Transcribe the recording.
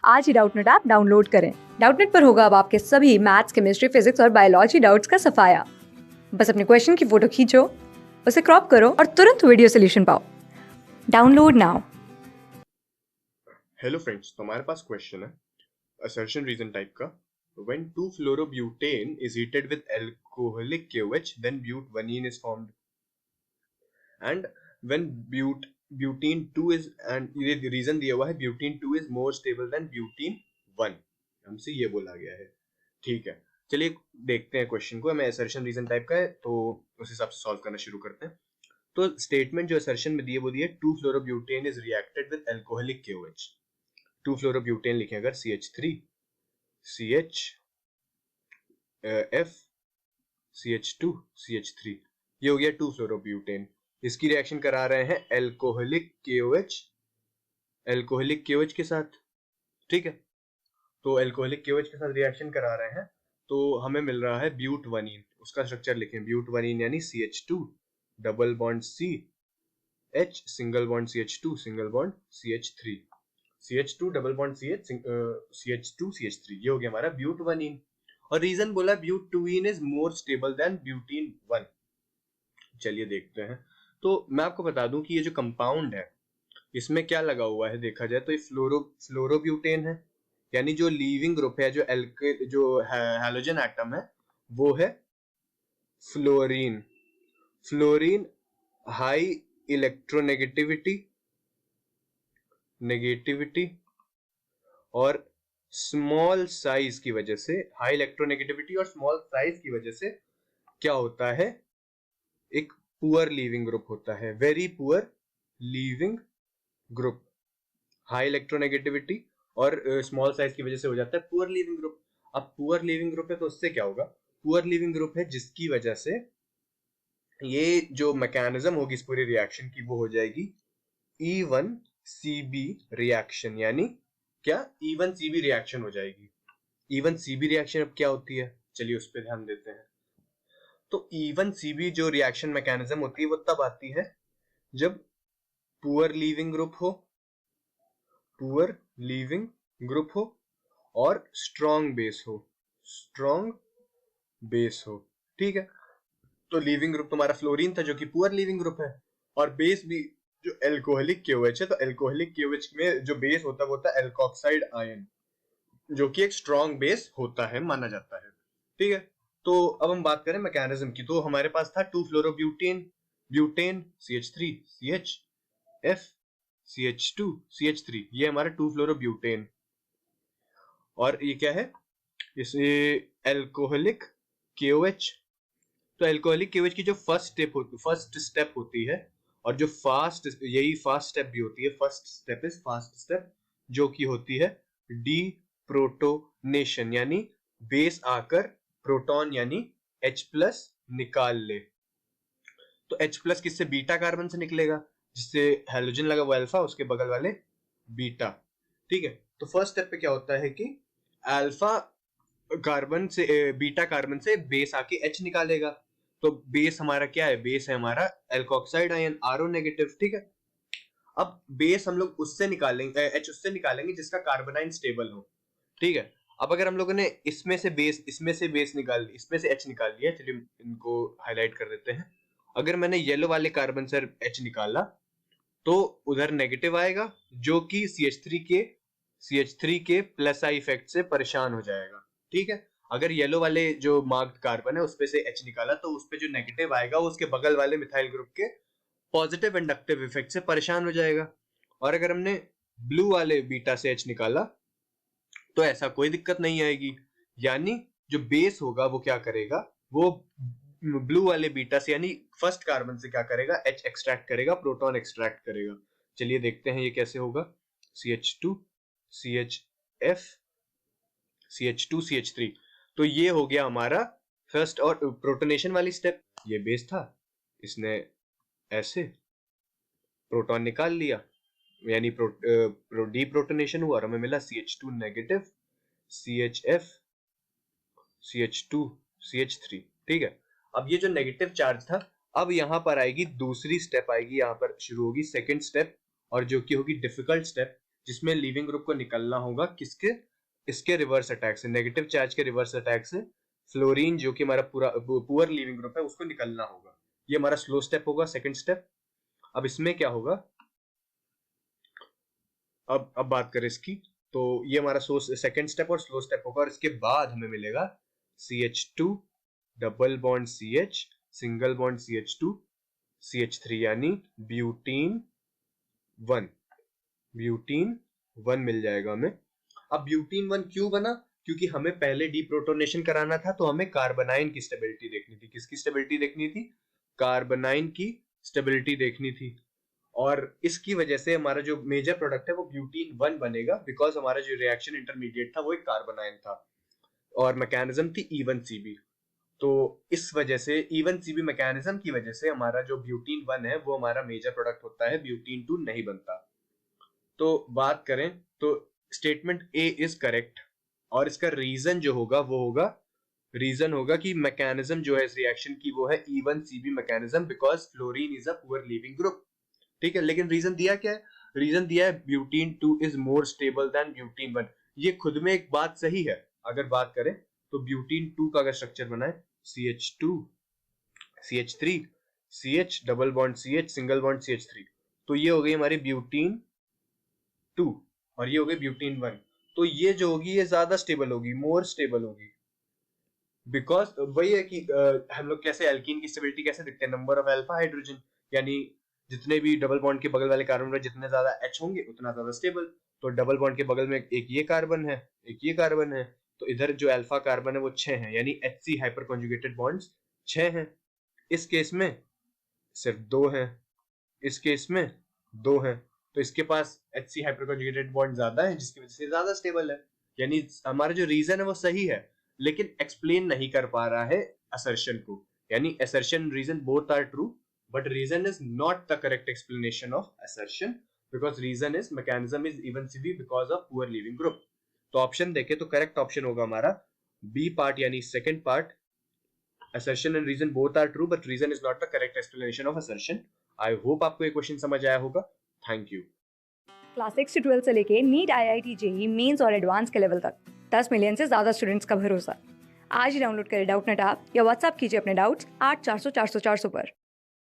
आज ही Doubtnut app download करें। Doubtnut पर होगा अब आपके सभी मैथ्स, केमिस्ट्री, फिजिक्स और बायोलॉजी डाउट्स का सफाया। बस अपने क्वेश्चन की फोटो खींचो, उसे क्रॉप करो और तुरंत वीडियो सोल्यूशन पाओ। Download now. हेलो फ्रेंड्स, तो हमारे पास क्वेश्चन है assertion reason टाइप का। when 2-fluorobutane is heated with alcoholic KOH, then but1ene is formed, and when butene 2 is, and ये रीजन दिया हुआ है butene 2 is more stable than butene 1, हमसे ये बोला गया है। ठीक है, चलिए देखते हैं क्वेश्चन को। हमें assertion reason टाइप का है तो उस हिसाब से सॉल्व करना शुरू करते हैं। तो स्टेटमेंट जो assertion में दिए वो दिए 2-fluorobutane is reacted with alcoholic KOH। 2-fluorobutane लिखें अगर CH3 CH F CH2 CH3, ये हो गया 2-fluorobutane। इसकी रिएक्शन करा रहे हैं एल्कोहलिक KOH के साथ। ठीक है, तो एल्कोहलिक KOH के साथ रिएक्शन करा रहे हैं तो हमें मिल रहा है but1ene। उसका स्ट्रक्चर लिखें, but1ene यानी CH2 double bond CH single bond CH2 single bond CH3 CH2 double bond CH2 CH3, ये हो गया हमारा but1ene। और रीजन बोला but2ene is more stable then butene 1। चलिए देखते हैं। तो मैं आपको बता दूं कि ये जो कंपाउंड है इसमें क्या लगा हुआ है, देखा जाए तो ये फ्लोरोब्यूटेन है, यानी जो लीविंग ग्रुप है, जो हैलोजन एटम है वो है फ्लोरीन। फ्लोरीन हाई इलेक्ट्रोनेगेटिविटी और स्मॉल साइज की वजह से, हाई इलेक्ट्रोनेगेटिविटी और स्मॉल साइज की वजह से क्या होता है, एक पुअर लीविंग ग्रुप होता है, very poor leaving group. High electronegativity और स्मॉल साइज की वजह से हो जाता है पुअर लीविंग ग्रुप। अब पुअर लीविंग ग्रुप है तो उससे क्या होगा, पुअर लीविंग ग्रुप है जिसकी वजह से ये जो मैकेनिज्म होगी इस पूरी रिएक्शन की वो हो जाएगी E1CB रिएक्शन, यानी क्या E1CB रिएक्शन हो जाएगी। E1CB रिएक्शन अब क्या होती है, चलिए उस पर ध्यान देते हैं। तो E1CB जो रिएक्शन मैकेनिज्म होती है वो तब आती है जब पुअर लीविंग ग्रुप हो और स्ट्रॉन्ग बेस हो। ठीक है, तो लीविंग ग्रुप तुम्हारा फ्लोरीन था जो कि पुअर लीविंग ग्रुप है, और बेस भी जो एल्कोहलिक KOH है, तो एल्कोहलिक KOH में जो बेस होता है वो होता है एल्कोक्साइड आयन, जो कि एक स्ट्रॉन्ग बेस होता है, माना जाता है। ठीक है, तो अब हम बात करें मैकेनिज्म की। तो हमारे पास था 2-fluorobutane CH3 CH F CH2 CH3, ये हमारा 2-fluorobutane। और ये क्या है, इसे एल्कोहलिक KOH। तो एल्कोहलिक KOH की जो फर्स्ट स्टेप होती है, और जो फास्ट स्टेप भी होती है, फास्ट स्टेप जो कि होती है डी प्रोटोनेशन, यानी बेस आकर प्रोटॉन यानी H+ निकाल ले। तो H+ किससे, बीटा कार्बन से निकलेगा, जिससे हैलोजन लगा वो अल्फा, उसके बगल वाले बीटा। ठीक है, तो फर्स्ट स्टेप पे क्या होता है कि अल्फा कार्बन से बीटा कार्बन से बेस आके H निकालेगा। तो बेस हमारा क्या है, बेस है हमारा एल्कोक्साइड आयन RO नेगेटिव। ठीक है, अब बेस हम लोग उससे निकालेंगे, H उससे निकालेंगे जिसका कार्बोनाइन स्टेबल हो। ठीक है, अब अगर हम लोगों ने इसमें से बेस निकाल ली, इसमें से H निकाल लिया, चलिए इनको हाईलाइट कर देते हैं। अगर मैंने येलो वाले कार्बन से H निकाला तो उधर नेगेटिव आएगा, जो कि CH3 के प्लस आई इफेक्ट से परेशान हो जाएगा। ठीक है, अगर येलो वाले जो मार्क्ड कार्बन है उसपे से H निकाला तो उसपे जो नेगेटिव आएगा वो उसके बगल वाले मिथाइल ग्रुप के पॉजिटिव इंडक्टिव इफेक्ट से परेशान हो जाएगा। और अगर हमने ब्लू वाले बीटा से H निकाला तो ऐसा कोई दिक्कत नहीं आएगी, यानी जो बेस होगा वो क्या करेगा, वो ब्लू वाले बीटा से यानी फर्स्ट कार्बन से क्या करेगा, H एक्सट्रैक्ट करेगा, प्रोटॉन एक्सट्रैक्ट करेगा। चलिए देखते हैं ये कैसे होगा। CH2 CHF CH2 CH3, तो ये हो गया हमारा फर्स्ट और प्रोटोनेशन वाली स्टेप। ये बेस था, इसने ऐसे प्रोटॉन निकाल लिया, यानी डीप्रोटोनेशन हुआ और हमें मिला CH2 negative CHF CH2 CH3। ठीक है, अब ये जो नेगेटिव चार्ज था, अब यहां पर आएगी दूसरी स्टेप, आएगी यहां पर शुरू होगी सेकंड स्टेप, और जो कि होगी डिफिकल्ट स्टेप। जिसमें लीविंग ग्रुप को निकलना होगा किसके, इसके रिवर्स अटैक से, नेगेटिव चार्ज के रिवर्स अटैक से फ्लोरीन जो कि हमारा पूरा पुअर लीविंग ग्रुप है उसको निकलना होगा। ये हमारा स्लो स्टेप होगा, सेकंड स्टेप। अब इसमें क्या होगा, अब बात करें इसकी, तो ये हमारा सेकंड स्टेप और स्लो स्टेप होगा, और इसके बाद हमें मिलेगा CH2 double bond CH single bond CH2 CH3 यानी ब्यूटीन 1 मिल जाएगा हमें। अब ब्यूटीन 1 क्यों बना, क्योंकि हमें पहले डीप्रोटोनेशन कराना था, तो हमें कार्बोनाइन की स्टेबिलिटी देखनी थी। किसकी स्टेबिलिटी देखनी थी, कार्बोनाइन की स्टेबिलिटी देखनी थी। और इसकी वजह से हमारा जो मेजर प्रोडक्ट है वो ब्यूटीन 1 बनेगा, बिकॉज हमारा जो रिएक्शन इंटरमीडिएट था वो एक कार्बोनाइन था, और मैकेनिज्म थी E1CB। तो इस वजह से E1CB मैकेनिज्म की वजह से हमारा जो ब्यूटीन 1 है वो हमारा मेजर प्रोडक्ट होता है, ब्यूटीन 2 नहीं बनता। तो बात करें तो स्टेटमेंट ए इज करेक्ट, और इसका रीजन जो होगा वो होगा, रीजन होगा कि मैकेनिज्म जो है इस रिएक्शन की वो है E1CB mechanism, because fluorine is a poor leaving group. ठीक है, लेकिन रीजन दिया क्या है, रीजन दिया है butene 2 is more stable then butene 1। ये खुद में एक बात सही है। अगर बात करें तो ब्यूटीन 2 का अगर स्ट्रक्चर बनाए CH2 CH3 CH double bond CH single bond CH3, तो ये हो गई हमारी ब्यूटीन 2 और ये हो गई ब्यूटीन 1। तो ये जो होगी ये ज्यादा स्टेबल होगी, मोर स्टेबल होगी, बिकॉज वही है कि हम लोग कैसे एल्कीन की स्टेबिलिटी कैसे देखते हैं, नंबर ऑफ अल्फा हाइड्रोजन, यानी जितने भी डबल बॉन्ड के बगल वाले कार्बन में जितने ज्यादा H होंगे उतना ज्यादा स्टेबल। तो डबल बॉन्ड के बगल में एक ये कार्बन है, एक ये कार्बन है, तो इधर जो अल्फा कार्बन है वो 6 है, यानी HC हाइपर कॉन्जुगेटेड बॉन्ड्स 6 हैं। इस केस में सिर्फ 2 हैं, इस केस में 2 हैं, तो इसके पास HC हाइपर कॉन्जुगेटेड बॉन्ड ज्यादा है, जिसकी वजह से ज्यादा स्टेबल है। यानी हमारा जो रीजन है वो सही है, लेकिन एक्सप्लेन नहीं कर पा रहा है असर्शन को, यानी assertion reason both are true, but reason is not the correct explanation of assertion, because reason is mechanism is E1CB because of poor leaving group। तो ऑप्शन देखे तो करेक्ट ऑप्शन होगा हमारा बी पार्ट, यानी second part, assertion and reason both are true but reason is not the correct explanation of assertion। I hope आपको ये question समझ आया होगा। Thank you. क्लास 6 से 12 से लेके नीट, IIT, JEE मेंस और एडवांस के लेवल तक 10 मिलियन से ज्यादा स्टूडेंट्स का भरोसा। आज ही डाउनलोड करें डाउटनेट ऐप या व्हाट्सएप कीजिए अपने डाउट्स 8400 400 400 पर।